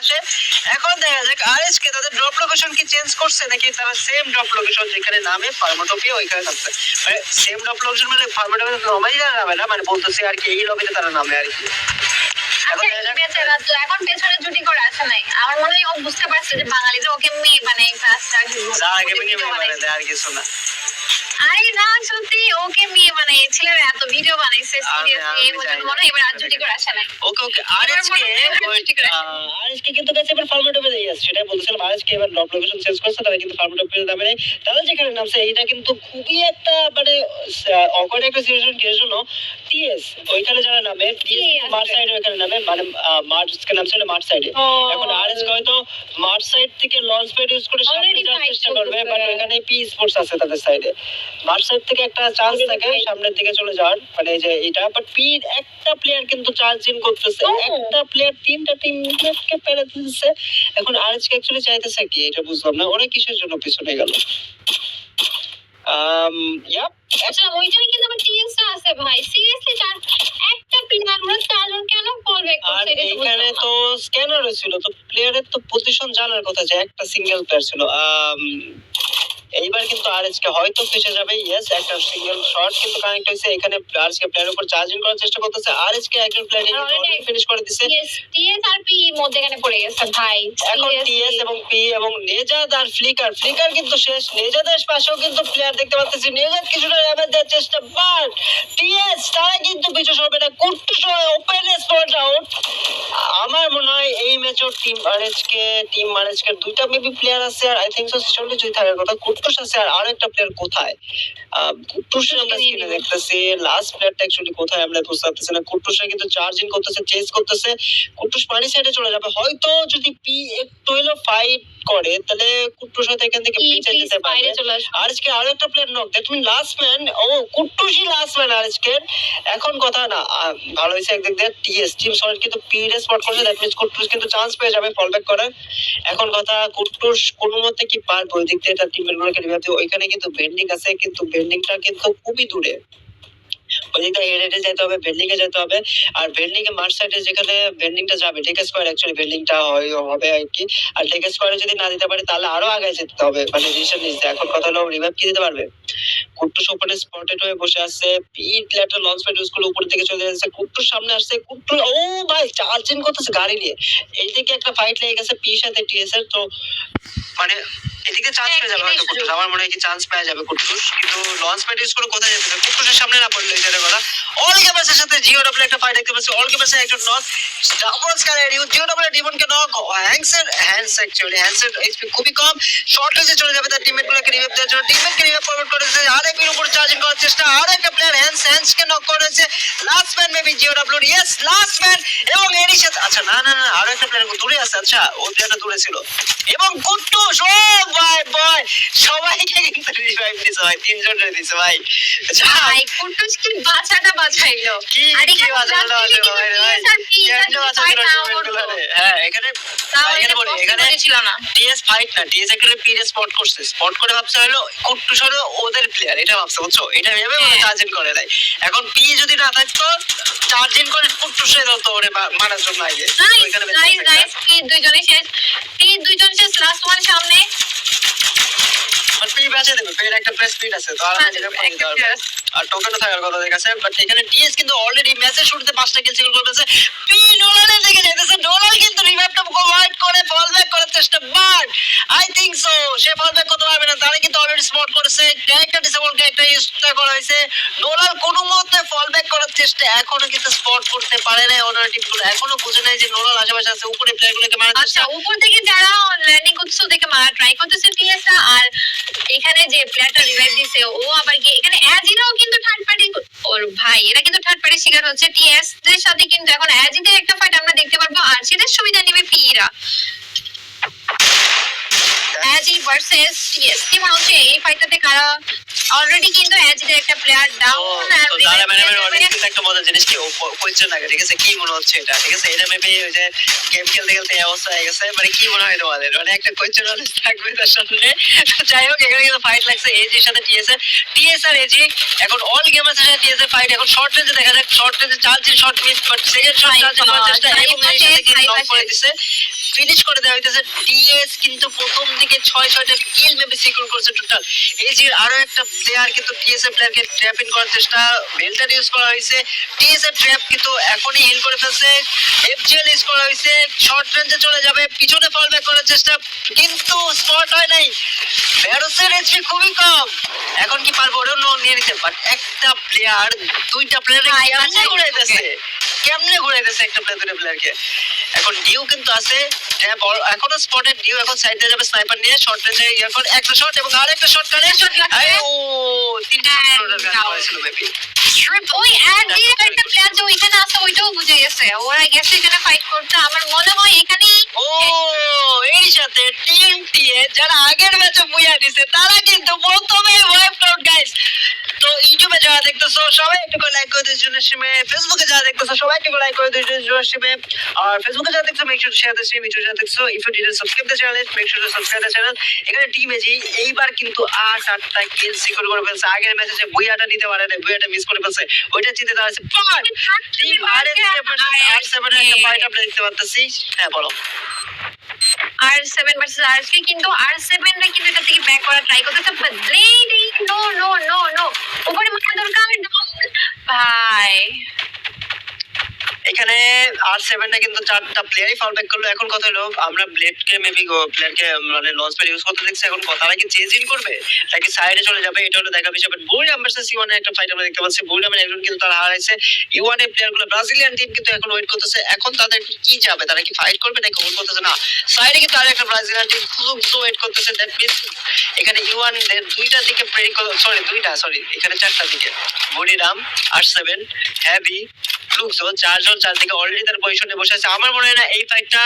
আসে। এখন দেখা যাক আরএসকে তাদের ড্রপ লোকেশন কি চেঞ্জ করছে নাকি তারা সেম ড্রপ লোকেশন যেখানে নামে ফার্মাটোপিয়া ওইখানে নামছে। মানে সেম ড্রপ লোকেশন মানে ফার্মাটোপিয়া নর্মালি তারা নামে না, মানে বলতেছে আর কি এই লবিতে তারা নামে আর কি। এখন পেছনে জুটি করে আসে নাই, আমার মনে হয় ও বুঝতে পারছে যে বাঙালিরা ওকে মেয়ে মানে কাজটা আর কিছু না। আরে না সত্যি ওকে মেয়ে বানাইছিল, এত ভিডিও বানাইছে সিরিয়াসলি মনে হয় এবার আর জুটি করে আসে নাই। ওকে ওকে আরএসকে কিন্তু কাছে এবার ফার্মাটোপিয়া দিয়ে আসছে, সেটা বলছিলাম। আরএসকে এবার ড্রপ লোকেশন চেঞ্জ করছে, তারা কিন্তু ফার্মাটোপিয়া নামে নেই। তারা যেখানে নামছে এইটা কিন্তু খুবই একটা মানে অকওয়ার্ড একটা সিচুয়েশন এর জন্য টিএস ওইখানে যারা নামে টিএস মার্চ সাইডে ওইখানে নামে মানে মার্চকে নামছিল মার্চ সাইডে। এখন আরএসকে হয়তো মার্চ সাইড থেকে লঞ্চ প্যাড ইউজ করে সামনে যাওয়ার চেষ্টা করবে, বাট ওইখানে পি স্পোর্টস আছে তাদের সাইডে। মার্চ সাইড থেকে একটা চান্স থাকে সামনের দিকে চলে যাওয়ার, মানে এই যে এটা। বাট পি একটা প্লেয়ার কিন্তু চার্জিং করতেছে, একটা প্লেয়ার তিনটা টিমকে পেরে দিচ্ছে। এখন আরএসকে অ্যাকচুয়ালি চাইতেছে কি এটা বুঝলাম না, ওরা কিসের জন্য পিছনে গেল। ইয়া আচ্ছা ওইখানে কিন্তু আবার টিএসটা আছে ভাই, সিরিয়াসলি চার একটা প্লেয়ার ওরা চারজন কেন ফল ব্যাক করছে? আর এখানে তো স্ক্যানার ছিল, তো প্লেয়ারের তো পজিশন জানার কথা যে একটা সিঙ্গেল প্লেয়ার ছিল। এইবার কিন্তু আরএসকে হয়তো ফেসে যাবে। ইয়েস, একটা সিঙ্গেল শট কিন্তু কানেক্ট হয়েছে এখানে। আরএসকে প্লেয়ারের উপর চার্জিং করার চেষ্টা করতেছে, আরএসকে একজন প্লেয়ার অলরেডি ফিনিশ করে দিয়েছে। ইয়েস টিএস আর পি মধ্যখানে পড়ে গেছে ভাই। এখন টিএস এবং পি এবং নেজাদ আর ফ্লিকার কিন্তু শেষ। নেজাদের পাশেও কিন্তু প্লেয়ার দেখতে পাচ্ছি, নেজাদ কিছুটা ড্যামেজ দেওয়ার চেষ্টা, বাট টিএস তারা কিন্তু পিছু সরবে না। কুট্টুস ওপেন স্পট আউট। আমার মনে হয় এই ম্যাচেও টিম আরএসকে দুইটা মেবি প্লেয়ার আছে, আর আই থিংক সো সিচুয়েশন যদি থাকার কথা কুট্টুস আছে, আর আরেকটা প্লেয়ার কোথায়? কুট্টুস আমরা স্ক্রিনে দেখতেছি, লাস্ট প্লেয়ারটা অ্যাকচুয়ালি কোথায় আমরা বুঝতে পারতেছি না। কুট্টুসরা কিন্তু চার্জিং করতেছে, চেজ করতেছে। কুট্টুস পানি সাইডে চলে যাবে হয়তো, যদি পি একটু হলো ফাইট করে তাহলে কুট্টুস হয়তো এখান থেকে বেঁচে যেতে পারে। আরএসকে আরো একটা player knock, that mean last man. ও কুট্টুসই লাস্ট ম্যান আরএসকে। এখন কথা না ভালো হয়েছে একদিক দিয়ে টিএস টিম সলিড কিন্তু পি রে স্পট করছে, দ্যাট মিন্স কুট্টুস কিন্তু চান্স পেয়ে যাবে ফল ব্যাক করার। এখন কথা কুট্টুস কোনো মতে কি পারবে ওই দিক দিয়ে তার টিমের গুলোকে রিভাইভ দিয়ে? ওইখানে কিন্তু বেন্ডিং আছে, কিন্তু বেন্ডিংটা কিন্তু খুবই দূরে, ওইদিকটা হেডে যেতে হবে, বেন্ডিং এ যেতে হবে। আর বেন্ডিং এ মার্চ সাইডে যেখানে বেন্ডিংটা যাবে টেক স্কোয়ার অ্যাকচুয়ালি বেন্ডিংটা হবে আর কি। আর টেক স্কোয়ারে যদি না দিতে পারে তাহলে আরো আগে যেতে হবে, মানে ডিসিশন নিতে। এখন কথা হলো রিভাইভ কি দিতে পারবে? কুট্টুস ওপরে স্পটেড হয়ে বসে আছে, পি প্লেয়ারটা লঞ্চ প্যাড ইউজ করে উপরের দিকে চলে যাচ্ছে। কুট্টুস সামনে আসছে, কুট্টুস ও ভাই চার্জিং করতেছে গাড়ি নিয়ে। এইদিকে একটা ফাইট লেগে গেছে পির সাথে টিএস এর, তো মানে এদিকে চান্স পেয়ে যাবে হয়তো কুট্টুস। আমার মনে হয় কি চান্স পেয়ে যাবে কুট্টুস, কিন্তু লঞ্চ প্যাড ইউজ করে কোথায় যেতে হবে? কুট্টুসের সামনে না পড়লে এটার কথা। অল গেমার্সের সাথে জিও ডাবল একটা ফাইট দেখতে পাচ্ছি, অল গেমার্সের একজন নক, ডাবল স্ক্যানার জিও ডাবল ডিমনকে নক। হ্যান্ডস অ্যাকচুয়ালি হ্যান্ডসের এইচপি খুবই কম, শর্ট রেঞ্জে চলে যাবে তার টিমমেট গুলোকে রিভাইভ দেওয়ার জন্য। টিমমেটকে রিভাইভ ফরওয়ার্ড করেছে, আরেকের উপর চার্জিং করার চেষ্টা, আরেকটা প্লেয়ার হ্যান্ডসকে নক করেছে। Last man maybe Jio double, yes last man. এবং এরই সাথে আচ্ছা না না না আরো একটা প্লেয়ার দূরে আছে, আচ্ছা ওই প্লেয়ারটা দূরে ছিল। এবং কুট্টুস ও ভাই ভাই সবাইকে কিন্তু রিভাইভ দিছে ভাই, তিনজন দিছে ভাই। ভাই কুট্টুস কি বাঁচাটা বাঁচাইলো, আর এখানে বাঁচাটা ভাই ভাই কেন বাঁচাইলো টিমগুলো রে। হ্যাঁ এখানে বলি এখানে ছিল না টিএস ফাইট না, টিএস একটা পিরে স্পট করছে, স্পট করে ভাবছে হলো কুট্টুস হলো ওদের প্লেয়ার, এটা ভাবছে বুঝছো, এটা ভেবে ওরা চার্জিং করে নাই। এখন পি যদি না থাকতো চার্জিং করে কুট্টুসে দাও ওরে মারার জন্য আইগে ওইখানে গাইস কি দুইজনে শেষ, পি দুইজন শেষ, লাস্ট ওয়ান সামনে। আর পি বাঁচে দেবে, পের একটা প্রেস স্পিড আছে, তো আর যেটা করে দিতে পারবে। আর টোকেনও থাকার কথা দেখাচ্ছে, বাট এখানে টিএস কিন্তু অলরেডি ম্যাচের শুরুতে 5টা কিল সিকিউর করেছে। পি নোলানের দিকে যেতেছে, নোলান কিন্তু রিভাইভটা প্রোভাইড করে ফল ব্যাক করার চেষ্টা, বাট আই থিংক সো সে ফল ব্যাক করতে পারবে না। তারা কিন্তু অলরেডি স্পট করেছে, ক্যারেক্টার ডিসেবল ক্যারেক্টার ইউজ করা হয়েছে। নোলান কোনো মতে ফল ব্যাক করার চেষ্টা এখনো কিন্তু স্পট করতে পারে না। ওনার টিমগুলো এখনো বুঝে নাই যে নোলান আশেপাশে আছে, উপরে প্লেয়ারগুলোকে মারার চেষ্টা। আচ্ছা উপর থেকে যারা ল্যান্ডিং করছে ওদেরকে মারা ট্রাই করতেছে টিএস, আর এখানে যে প্লেয়ারটা রিভাইভ দিছে ও আবার কি এখানে অ্যাজিরাও কিন্তু থার্ড পার্টি, ওর ভাই এরা কিন্তু থার্ড পার্টি শিকার হচ্ছে। টিএস দের সাথে কিন্তু এখন অ্যাজিদের একটা ফাইট আমরা দেখতে পারবো, আর সেদের সুবিধা নেবে পিরা। এজি ভার্সেস টিএস কি মনে হচ্ছে এই ফাইটটাতে কারা অলরেডি কিন্তু এজির একটা প্লেয়ার ডাউন আর দাদা ম্যাডামের অনেক কিছু একটা মজার জিনিস কি কোয়েশ্চেন লাগে, ঠিক আছে, কি মনে হচ্ছে এটা, ঠিক আছে, এটা মেবি ওই যে গেম খেলতে খেলতে এই অবস্থা হয়ে গেছে, মানে কি মনে হয় তোমাদের, মানে একটা কোয়েশ্চেন থাকবে তার সামনে। যাই হোক, এখানে কিন্তু ফাইট লাগছে এজির সাথে টিএস এর, টিএস আর এজি এখন অল গেমার্স এর টিএস এর ফাইট এখন শর্ট রেঞ্জে দেখা যাক, শর্ট রেঞ্জে চালছে, short miss, but second shot চালছে করার চেষ্টা এবং এই সাথে কিন্তু নক করে দিছে, ফিনিশ করে দেওয়া হইতেছে। টিএস কিন্তু প্রথম দিকে 6-6টা কিল মেবি সিকিউর করছে টোটাল। এজির আরো একটা প্লেয়ার কিন্তু টিএস এর প্লেয়ারকে ট্র্যাপ ইন করার চেষ্টা, বেলটা ইউজ করা হয়েছে, টিএস এর ট্র্যাপ কিন্তু এখনই হিল করে ফেলছে, এফজিএল ইউজ করা হয়েছে, শর্ট রেঞ্জে চলে যাবে, পিছনে ফল ব্যাক করার চেষ্টা কিন্তু স্পট হয় নাই, ব্যারোসের এইচপি খুবই কম, এখন কি পারবো ওরেও নিয়ে নিতে, বাট একটা প্লেয়ার দুইটা প্লেয়ারে কেমনে ঘুরাইতেছে, কেমনে ঘুরাইতেছে একটা প্লেয়ার দুইটা প্লেয়ারকে। এখন ডিউ কিন্তু আছে, ট্র্যাপ এখনো স্পটেড, ডিউ এখন সাইড দিয়ে যাবে স্নাইপার নিয়ে, শর্ট রেঞ্জে এখন একটা শট এবং আরেকটা শট কানে শট লাগে, ও তিনটা শট করেছিল মেবি। ওই এজির একটা প্লেয়ার যে ওইখানে আছে ওইটাও বুঝে গেছে ওরা গেছে এখানে ফাইট করতে, আমার মনে হয় এখানেই ও এই সাথে টিম টিএ যারা আগের ম্যাচে বুইয়া দিছে তারা কিন্তু প্রথমে ওয়াইপ আউট গাইস। তো ইউটিউবে যারা দেখতেছো সবাই একটু করে লাইক করে দিও জন্য শিমে, ফেসবুকে যারা দেখতেছো সবাই একটু করে লাইক করে দিও জন্য শিমে, আর ফেসবুকে যারা দেখছো make sure to share the stream, ইউটিউবে যারা দেখছো if you didn't subscribe the channel make sure to subscribe the channel. এখানে টিম এজি এইবার কিন্তু 8-8টা কিল সিকিউর করে ফেলছে, আগের ম্যাচে যে বুইয়াটা নিতে পারে না, বুইয়াটা মিস করে ফেলছে, ওইটা জিতে দাঁড়াচ্ছে। বাট টিম আরএসকে ভার্সেস আর7 এর একটা ফাইট আমরা দেখতে পাচ্ছি। হ্যাঁ বলো। আর7 ভার্সেস আর3 কিন্তু আর7 রা কিন্তু এটা থেকে ব্যাক করার ট্রাই করতেছে, but blade no no no no উপরে মারা দরকার ভাই। এখানে আর7 টা কিন্তু 4টা প্লেয়ারই ফাউল ব্যাক করলো। এখন কথা হলো আমরা ব্লেডকে মেবি প্লেয়ারকে মানে লঞ্চ প্যাড ইউজ করতে দেখছি, এখন তারা কি চেঞ্জ ইন করবে নাকি সাইডে চলে যাবে, এটা হলো দেখা বিষয়। বাট বুলরাম ভার্সেস ইওয়ান এর একটা ফাইট আমরা দেখতে পাচ্ছি, বুলরামের একজন কিন্তু তারা হারাইছে, ইওয়ান এর প্লেয়ার গুলো ব্রাজিলিয়ান টিম কিন্তু এখন ওয়েট করতেছে, এখন তাদের কি যাবে, তারা কি ফাইট করবে নাকি হোল্ড করতেছে, না সাইডে কিন্তু আরেকটা ব্রাজিলিয়ান টিম খুব ওয়েট করতেছে। দ্যাট মিন্স এখানে ইওয়ান দের দুইটা দিকে সরি এখানে 4টা দিকে বুলরাম আর7 হ্যাভি লুকজো চারজন চারদিকে অলরেডি তার পজিশনে বসে আছে। আমার মনে হয় না এই ফাইটটা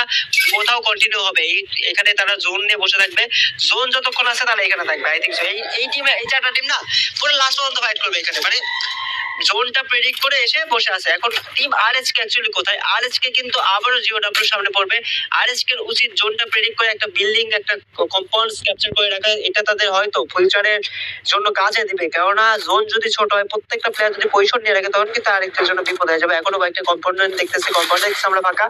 কোথাও কন্টিনিউ হবে, এখানে তারা জোন নিয়ে বসে থাকবে, জোন যতক্ষণ আছে তাহলে এখানে থাকবে। আই থিংক সো এই টিমে এই 4টা টিম না পুরো লাস্ট পর্যন্ত ফাইট করবে এখানে, মানে জোনটা প্রেডিক্ট করে এসে বসে আছে। এখন টিম আরএসকে অ্যাকচুয়ালি কোথায়, আরএসকে কিন্তু আবারও জিওডব্লিউর সামনে পড়বে, আরএসকে উচিত জোনটা প্রেডিক্ট করে একটা বিল্ডিং একটা কম্পাউন্ড ক্যাপচার করে রাখা, এটা তাদের হয়তো ফিউচারের জন্য কাজে দিবে, কেননা জোন যদি ছোট হয় প্রত্যেকটা প্লেয়ার যদি পজিশন নিয়ে রাখে তখন কিন্তু আরেকটার জন্য বিপদ হয়ে যাবে। এখনো কয়েকটা কম্পাউন্ড দেখতেছি, কম্পাউন্ড দেখছি আমরা ফাঁকা।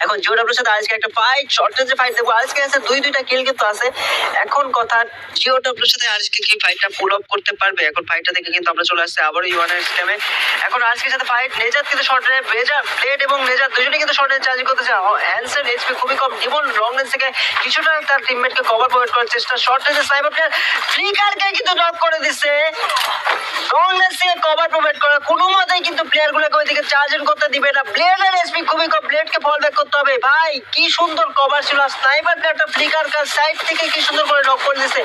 এখন জিওডব্লিউর সাথে আজকে একটা ফাইট, শর্ট রেঞ্জে ফাইট দেখবো, আজকে আছে দুইটা কিল কিন্তু আছে। এখন কথা জিওডব্লিউর সাথে আজকে কি ফাইটটা পুল আপ করতে পারবে, এখন ফাইটটা দেখে কিন্তু আমরা চলে আসছি আবারও ইওয়ানের সিস্টেমে। এখন আজকের সাথে ফাইট, নেজাত কিন্তু শর্ট রেঞ্জ, ব্লেড এবং নেজাত দুজনে কিন্তু শর্ট রেঞ্জ চার্জ করতেছে, হ্যান্সেন এইচপি খুবই কম, ডিমন লং রেঞ্জ থেকে কিছুটা তার টিমমেটকে কভার প্রোভাইড করার চেষ্টা, শর্ট রেঞ্জে সাইবার প্লেয়ার ফ্লিকারকে কিন্তু ড্রপ করে দিচ্ছে, লং রেঞ্জ থেকে কভার প্রোভাইড করা কোনো মতেই কিন্তু প্লেয়ারগুলোকে ওইদিকে চার্জ করতে দিবে না, ব্লেডের এইচপি খুবই কম, ব্লেডকে ফল ব্যাক করতে হবে। ভাই কি সুন্দর কভার ছিল, স্নাইপার প্লেয়ারটা ফ্লিকার কার সাইড থেকে কি সুন্দর করে নক করে দিয়েছে।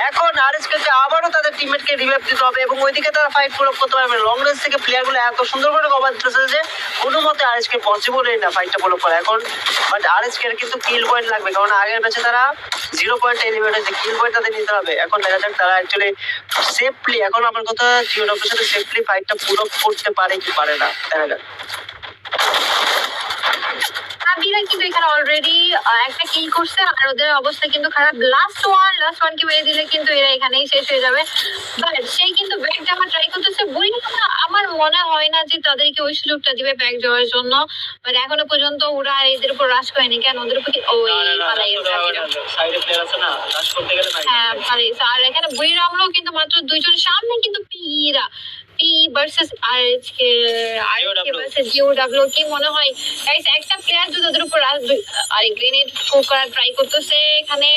এখন আরএসকে আবারও তাদের টিমমেটকে রিভাইভ দিতে হবে এবং ওইদিকে তারা ফাইট পুল আপ করতে পারবে। লং রেঞ্জ থেকে প্লেয়ারগুলো এত সুন্দর করে কভার দিতেছে যে কোনো মতে আরএসকে পসিবলই না ফাইটটা পুল আপ করা এখন। বাট আরএসকে কিন্তু কিল পয়েন্ট লাগবে, কারণ আগের ম্যাচে তারা 0 পয়েন্ট এলিমিনেট হয়েছে, কিল পয়েন্ট তাদের নিতে হবে। এখন দেখা যাক তারা অ্যাকচুয়ালি সেফলি, এখন আমার কথা জিওডব্লিউর সাথে সেফলি ফাইটটা পুল আপ করতে পারে কি পারে না, দেখা যাক। আবিরা কিন্তু এখানে অলরেডি একটা কিল করছে আর ওদের অবস্থা কিন্তু খারাপ, লাস্ট ওয়ান কে মেরে দিলে কিন্তু এরা এখানেই শেষ হয়ে যাবে। বাট সেই কিন্তু ব্যাক যাওয়ার ট্রাই করতেছে, আমার মনে হয় না যে তাদেরকে ওই সুযোগটা দিবে ব্যাক যাওয়ার জন্য, বাট এখনো পর্যন্ত ওরা এদের উপর রাশ করেনি, কেন ওদের উপর ওই পালাই সাইডে প্লেয়ার আছে না, রাশ করতে গেলে হ্যাঁ পালাই। আর এখানে বুইরামরাও কিন্তু মাত্র দুইজন, সামনে কিন্তু পিরা পি ভার্সেস আরএসকে ভার্সেস জিওডব্লিউ। কি মনে হয় গাইস একটা প্লেয়ার যদি ওদের উপর আরে গ্রেনেড থ্রো করার ট্রাই করতেছে এখানে,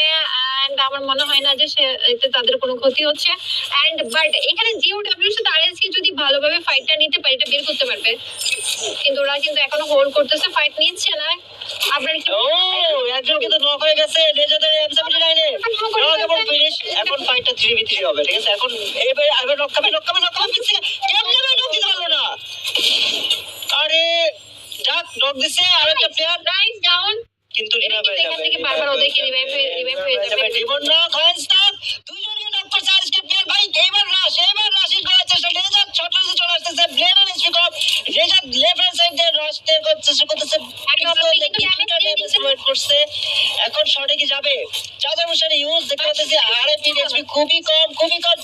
এন্ড আমার মনে হয় না যে এতে তাদের কোনো ক্ষতি হচ্ছে। এন্ড বাট এখানে জিওডব্লিউর সাথে আরএসকে যদি ভালোভাবে ফাইটটা নিতে পারে এটা বের করতে পারবে, কিন্তু ওরা কিন্তু এখনো হোল্ড করতেছে, ফাইট নিচ্ছে না। আপনার কি একজন কিন্তু নক হয়ে গেছে নেজাদের M79 এ, এবং ফিনিশ। এখন ফাইটটা 3v3 হবে, ঠিক আছে। এখন এবার নক খাবে পিছে কেমনে নক দিতে পারলো না, আরে যাক নক দিছে আরেকটা প্লেয়ার নাইস ডাউন। কিন্তু কিন্তু এখান থেকে বারবার ওদেরকে রিভাইভ হয়ে যাবে। ডিমন নক হ্যান্ডস আপ, দুজনকে নক করছে আজকে প্লেয়ার ভাই। এবার রাশিদ করার চেষ্টা, রেজার ছোট চলে আসতেছে, ব্লেডার এসপি কম, রেজার লেফট হ্যান্ড সাইড দিয়ে রশতে করতেছে ড্যামেজ করছে। এখন শটে কি যাবে? চার্জার মোশন ইউজ দেখতে পাচ্ছি, আরএপি এসপি খুবই কম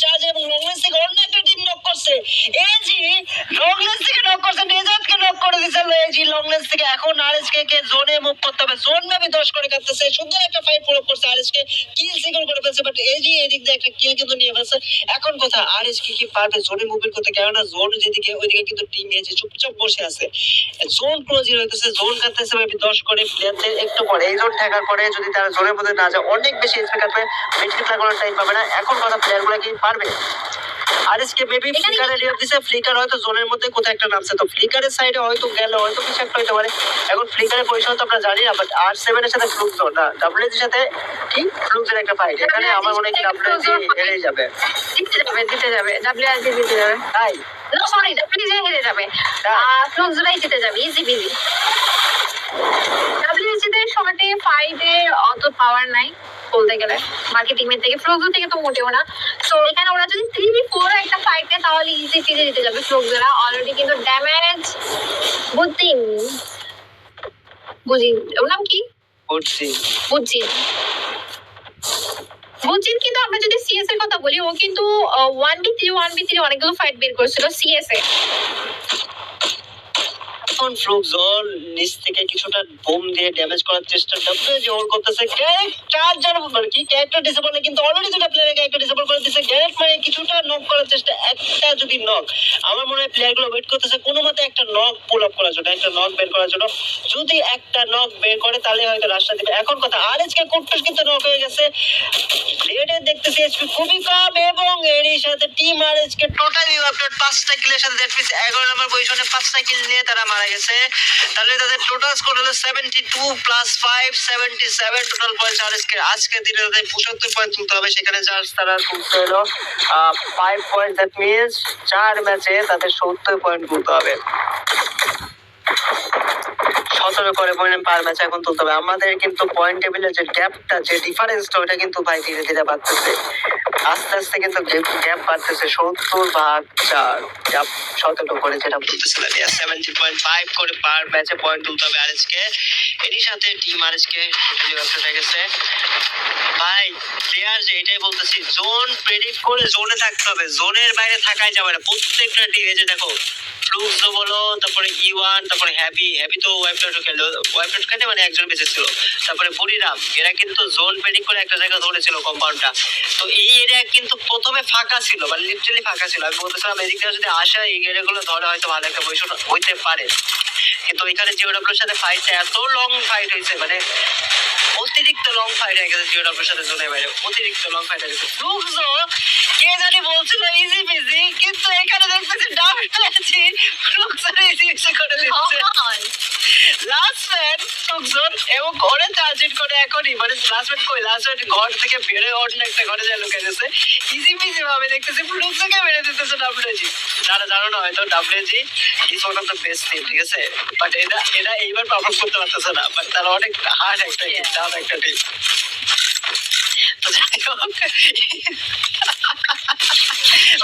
চার্জ, এবং লংলেস থেকে অন্য একটা টিম নক করছে। এজি লংলেস থেকে নক করছে, রেজারকে নক করে দিছে এজি লংলেস থেকে। এখন আরএসকে কে জোনে মুভ করতে হবে, জোন ম্যাপে 10 করে কাটতেছে, সুন্দর একটা ফাইট পুরো করছে আরএসকে, কিল সিকিউর করে ফেলছে, বাট এজি এদিক দিয়ে একটা কিল কিন্তু নিয়ে ফেলছে। এখন কথা আরএসকে কি পারবে জোনে মুভমেন্ট করতে? কেননা জোন যেদিকে ওইদিকে কিন্তু টিম এজি চুপচাপ বসে আছে, জোন ক্লোজিং হইতেছে, জোন কাটতেছে মেবি 10 করে প্লেয়ারদের। একটু পরে এই জোন ঠেকার পরে যদি তারা জোনের মধ্যে না যায়, অনেক বেশি এসপি কাটবে, মিডফিল্ড লাগানোর টাইম পাবে না। এখন কথা প্লেয়ারগুলো কি পারবে? আরএসকে মেবি ফ্লিকারে রিভাইভ দিছে, ফ্লিকার হয়তো জোনের মধ্যে কোথাও একটা নামছে, তো ফ্লিকারের সাইডে হয়তো গেল, হয়তো কিছু একটা হইতে পারে। এখন ফ্লিকারের পজিশন তো আমরা জানি না, বাট R7 এর সাথে ফ্লুক জোন না, ডাব্লিউএস এর সাথে কি ফ্লুকের একটা ফাইট। এখানে আমার মনে হয় ডাব্লিউএস হেরে যাবে, জিতে যাবে ডাব্লিউআরজি জিতে যাবে। তাই না সরি ডাব্লিউআরজি হেরে যাবে, ফ্লুক্সরাই জিতে যাবে, ইজি বিজি। ডাব্লিউআরজি তে শর্টে ফাইটে অত পাওয়ার নাই বলতে গেলে মার্কেটিং এর থেকে, ফ্লুক্স থেকে তো মোটেও না। সো এখানে ওরা যদি 3v4 একটা ফাইট নেয় তাহলে ইজি চিজে জিতে যাবে ফ্লুক্সরা। অলরেডি কিন্তু ড্যামেজ বুঝি ওর নাম কি বুঝছি। বুঝিন কিন্তু আমরা যদি সিএস এর কথা বলি, ও কিন্তু 1v3 অনেকগুলো ফাইট বের করেছিল সিএস এ। এখন ফ্লুক জোন নিচ থেকে কিছুটা বোম দিয়ে ড্যামেজ করার চেষ্টা ডাব্লিউজি ওর করতেছে। চার্জার মানে কি ক্যারেক্টার ডিসেবল, কিন্তু অলরেডি দুটো প্লেয়ারের ক্যারেক্টার ডিসেবল করে দিয়েছে। গ্যারেট মানে কিছুটা নক করার চেষ্টা, একটা যদি নক, আমার মনে হয় প্লেয়ারগুলো ওয়েট করতেছে কোনো মতে একটা নক পুল আপ করার জন্য, একটা নক বের করার জন্য। যদি একটা নক বের করে তাহলে হয়তো রাশটা দিবে। এখন কথা আরএসকে কুট্টুস কিন্তু নক হয়ে গেছে, ব্লেডের দেখতেছি এসপি খুবই কম, এবং এরই সাথে টিম আরএসকে টোটালি আপনার 5টা কিলের সাথে দ্যাট মিন্স 11 নম্বর পজিশনে 5টা কিল নিয়ে তারা মারা গেছে। তাহলে তাদের টোটাল স্কোর হলো 72 প্লাস 5 77 টোটাল পয়েন্ট আরএসকে। আজকে দিনে তাদের 75 পয়েন্ট তুলতে হবে, সেখানে জাস্ট তারা তুলতে হলো 5 পয়েন্ট, দ্যাট মিন্স 4 ম্যাচে তাদের 70 পয়েন্ট তুলতে হবে। 17 করে পয়েন্ট পার ম্যাচ এখন তুলতে হবে। আমাদের কিন্তু পয়েন্ট টেবিলের যে গ্যাপটা, যে ডিফারেন্সটা, ওটা কিন্তু ভাই ধীরে ধীরে বাড়তেছে, আস্তে আস্তে কিন্তু গ্যাপ বাড়তেছে। 70/4 গ্যাপ 17 করে যেটা বলতেছিলাম, 70.5 করে পার ম্যাচে পয়েন্ট তুলতে হবে আরএসকে। এরই সাথে টিম আরএসকে টোটালি ব্যবসা হয়ে গেছে ভাই। প্লেয়ার যে এটাই বলতেছি, জোন প্রেডিক্ট করে জোনে থাকতে হবে, জোনের বাইরে থাকাই যাবে না। প্রত্যেকটা টিম এই যে দেখো ফ্লুক্স বলো, তারপরে E1, তারপরে হ্যাপি তো ওয়াইপটাও খেলো, ওয়াইপটাও খেলে মানে একজন বেঁচে ছিল, তারপরে বুড়িরাম, এরা কিন্তু জোন প্রেডিক্ট করে একটা জায়গা ধরেছিল কম্পাউন্ডটা। তো এই এরিয়া কিন্তু প্রথমে ফাঁকা ছিল, মানে লিটারালি ফাঁকা ছিল। আমি বলতেছিলাম এদিক থেকে যদি আসে এই এরিয়াগুলো ধরে হয়তো ভালো একটা পজিশন হইতে পারে, কিন্তু এখানে জিওডব্লিউর সাথে ফাইটটা এত লং ফাইট হয়েছে, মানে অতিরিক্ত লং ফাইট হয়ে গেছে জিওডব্লিউর সাথে জোনের বাইরে, অতিরিক্ত লং ফাইট হয়ে গেছে। ফ্লুক্স কে জানি বলছিল ইজি বিজি, কিন্তু এখানে দেখতেছি ডাব্লিউজি ফ্লুক্সের ইজি বিজি করে দিচ্ছে। লাস্ট ম্যান ফ্লুক্সন, এবং ঘরে চার্জিট করে এখনই, মানে লাস্ট ম্যান কই, লাস্ট ম্যান ঘর থেকে বেরোয় অন্য একটা ঘরে যায় লুকে গেছে। ইজি বিজি ভাবে দেখতেছি ফ্লুক্সকে মেরে দিতেছে ডাব্লিউজি। যারা জানো না হয়তো WG is one of the best team, ঠিক আছে, বাট এরা এইবার পারফর্ম করতে পারতেছে না, বাট তারা অনেক হার্ড একটা টিম, টাফ একটা টিম। তো যাই হোক,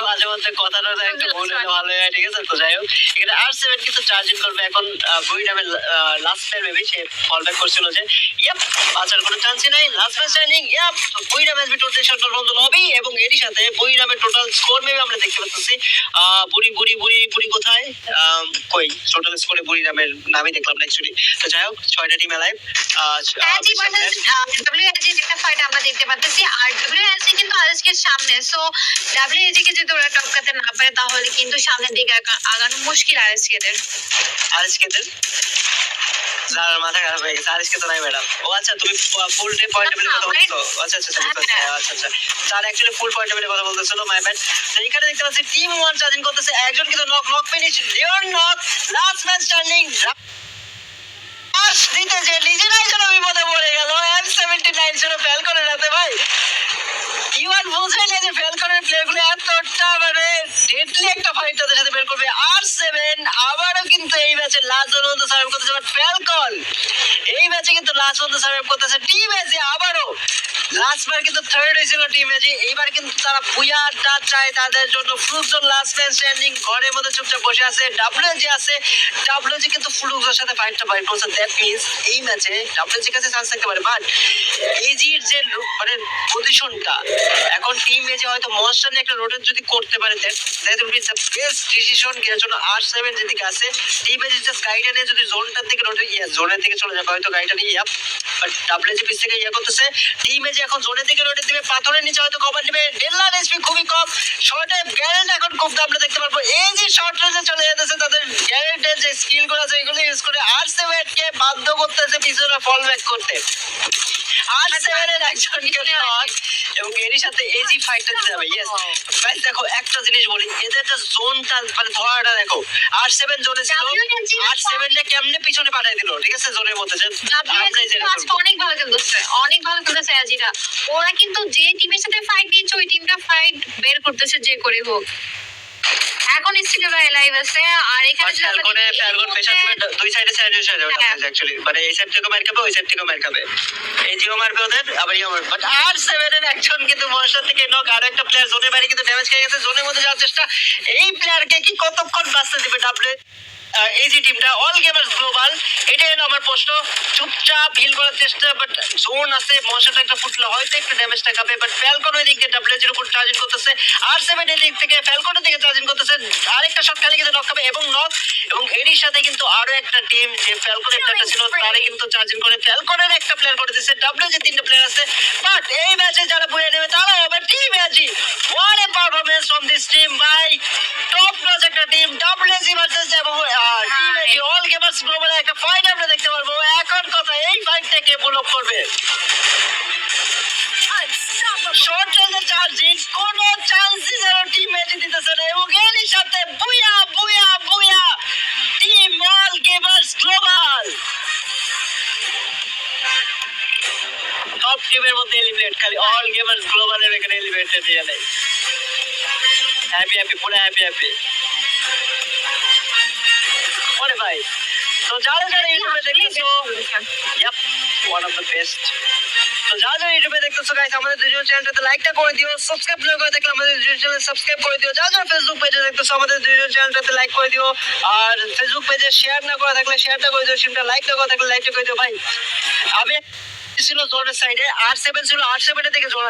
মাঝে মধ্যে কথাটা একটু ভুল হলে ভালো হয়, ঠিক আছে। তো যাই হোক, এখানে R7 কিন্তু চার্জিং করবে এখন। বুই নামের লাস্ট প্লেয়ার মেবি সে ফল ব্যাক করছিল যে ইয়াপ বাঁচার কোনো চান্সই নাই, লাস্ট ম্যাচ স্ট্যান্ডিং। ইয়াপ বুই নাম has been totally shot from the lobby, এবং এরই সাথে বুই নামের টোটাল স্কোর মেবি আমরা দেখতে পাচ্ছি। বুড়ি কোথায়, কই টোটাল স্কোরে বুড়ি নামের নামই দেখলাম না অ্যাকচুয়ালি। তো যাই হোক, 6টা টিম লাইভ ডাব্লিউআরজি যেটা ফাইট আমরা দেখতে পাচ্ছি, আর ডাব্লিউআরজি কিন্তু আরএসকে সামনে। সো ডাব্লিউআরজি কে যদি ওরা টপকাতে না পারে তাহলে কিন্তু সামনের দিকে আগানো মুশকিল আরএসকে দের। যার মাথা খারাপ হয়ে গেছে, আরিশকে তো নাই ম্যাডাম। ও আচ্ছা, তুমি ফুল ডে পয়েন্ট টেবিলের কথা বলছো? আচ্ছা তার অ্যাকচুয়ালি ফুল পয়েন্ট টেবিলের কথা বলতেছিল, মাই ব্যাড। তো এখানে দেখতে পাচ্ছি টিম 1 চার্জিং করতেছে, একজন কিন্তু knock finish, Leon knock, last man standing. দিতে যে নিজেরাই যেন বিপদে পড়ে গেল, M79 ছিল ফ্যালকনের হাতে ভাই। ইওয়ান বুঝে নিয়ে যে ফ্যালকনের প্লেয়ারগুলো এতটা মানে ডেডলি একটা ফাইট তাদের সাথে বের করবে। R7 আবারও কিন্তু এই ম্যাচে লাস্ট পর্যন্ত সার্ভ করতেছে, বাট ফ্যালকন এই ম্যাচে কিন্তু লাস্ট পর্যন্ত সার্ভাইভ করতেছে টিম এজি। আবারও লাস্ট বার কিন্তু থার্ড হয়েছিল টিম এজি, এইবার কিন্তু তারা বুয়াটা চায় তাদের জন্য। ফ্লুকজন লাস্ট ম্যান স্ট্যান্ডিং ঘরের মধ্যে চুপচাপ বসে আছে। ডাব্লিউজি আছে, ডাব্লিউজি কিন্তু ফ্লুকজের সাথে ফাইটটা ফাইট করছে। দ্যাট মিন্স এই ম্যাচে ডাব্লিউজির কাছে চান্স থাকতে পারে, বাট এজির যে মানে পজিশনটা এখন টিম এজি হয়তো মনস্টার নিয়ে একটা রোটেট যদি করতে পারে, that will be the best decision. এর জন্য R7 যেদিকে আছে টিম এজি জাস্ট গাইডা নিয়ে যদি জোনটার দিকে রোটেট জোনের দিকে চলে যাবে হয়তো গাইডা নিয়ে বাট ডাব্লিউজি পিস থেকে করতেছে। টিম এজি এখন জোনের দিকে রোটেট দিবে, পাথরের নিচে হয়তো কভার নেবে। ডেলার এসপি খুবই কম, শর্টে গ্যারেন্ট এখন খুব আমরা দেখতে পারবো। এই যে শর্ট রেঞ্জে চলে যেতেছে, তাদের গ্যারেন্টের যে স্কিল গুলো আছে এগুলো ইউজ করে R7 কে বাধ্য করতেছে পিছনে ফল ব্যাক করতে। R7 এর একজনকে নক এবং এরই সাথে এজি ফাইটটা দিতে হবে। ইয়েস গাইস, দেখো একটা জিনিস বলি, এদের যে জোনটা মানে ধরাটা দেখো, R7 জোনে ছিল, R7 টা কেমনে পিছনে পাঠিয়ে দিল, ঠিক আছে জোনের মধ্যে যে আমরাই জেনে আজকে অনেক ভালো খেলতেছে, অনেক ভালো খেলতেছে আজিরা। ওরা কিন্তু যে টিমের সাথে ফাইট দিচ্ছে ওই টিমটা ফাইট বের করতেছে যে করে হোক। এখন স্টিল ওরা লাইভ আছে। আর এখানে খেয়াল করে ফ্যালকন পেছন থেকে দুই সাইডে সাইডে সাইডে অ্যাকচুয়ালি মানে এই সাইড থেকে মার খাবে, ওই সাইড থেকে মার খাবে। এই জিও মারবে ওদের, আবার ইও মারবে। বাট R7 এর একজন কিন্তু মনস্টার থেকে নক, আর একটা প্লেয়ার জোনের বাইরে কিন্তু ড্যামেজ খেয়ে গেছে। জোনের মধ্যে যাওয়ার চেষ্টা, এই প্লেয়ারকে কি কতক্ষণ বাঁচতে দিবে ডাব্লিউ এজি টিমটা? অল গেমার্স গ্লোবাল, এটাই হলো আমার প্রশ্ন। চুপচাপ হিল করার চেষ্টা, বাট জোন আছে, মশাটা একটা ফুটলে হয়তো একটু ড্যামেজটা খাবে। বাট ফ্যালকন ওই দিক দিয়ে ডাব্লিউজির উপর চার্জিং করতেছে, R7 এর দিক থেকে ফ্যালকনের দিকে চার্জিং করতেছে। আরেকটা শট খালি কিন্তু নক খাবে এবং নক, এবং এরই সাথে কিন্তু আরো একটা টিম যে ফ্যালকনের প্লেয়ারটা ছিল তারে কিন্তু চার্জিং করে ফ্যালকনের একটা প্লেয়ার করে দিচ্ছে। ডাব্লিউজি তিনটা প্লেয়ার আছে, বাট এই ম্যাচে যারা বুয়ে নেবে তারা হবে team AG. What a performance from this team ভাই, টপ ক্লাস একটা টিম। ডাব্লিউজি ভার্সেস এবং team AG all gamers global একটা ফাইট আমরা দেখতে পারবো। এখন কথা, এই ফাইটটা কে পুল অফ করবে? শর্ট রেঞ্জে চার্জিং, কোনো চান্সই যেন টিম এজি দিতেছে না, এবং এরই সাথে বুয়া বুয়া বুয়া team all gamers global top টিমের মধ্যে এলিমিনেট। খালি অল গেমার্স গ্লোবালের এখানে এলিমিনেটেড দিয়ে নেই। হ্যাপি হ্যাপি, পুরো হ্যাপি হ্যাপি। ওরে ভাই, তো যারা যারা ইউটিউবে দেখতেছো, yup one of the best. তো যারা যারা ইউটিউবে দেখতেছো গাইস, আমাদের দুজন চ্যানেলটাতে লাইকটা করে দিও, সাবস্ক্রাইব না করে দেখলে আমাদের দুজন চ্যানেল সাবস্ক্রাইব করে দিও। যারা যারা ফেসবুক পেজে দেখতেছো আমাদের দুজন চ্যানেলটাতে লাইক করে দিও, আর ফেসবুক পেজে শেয়ার না করা থাকলে শেয়ারটা করে দিও, সিমটা লাইক না করা থাকলে লাইকটা করে দিও। ভাই আমি ছিল জোনের সাইডে, R7 ছিল, R7 এর দিকে জোন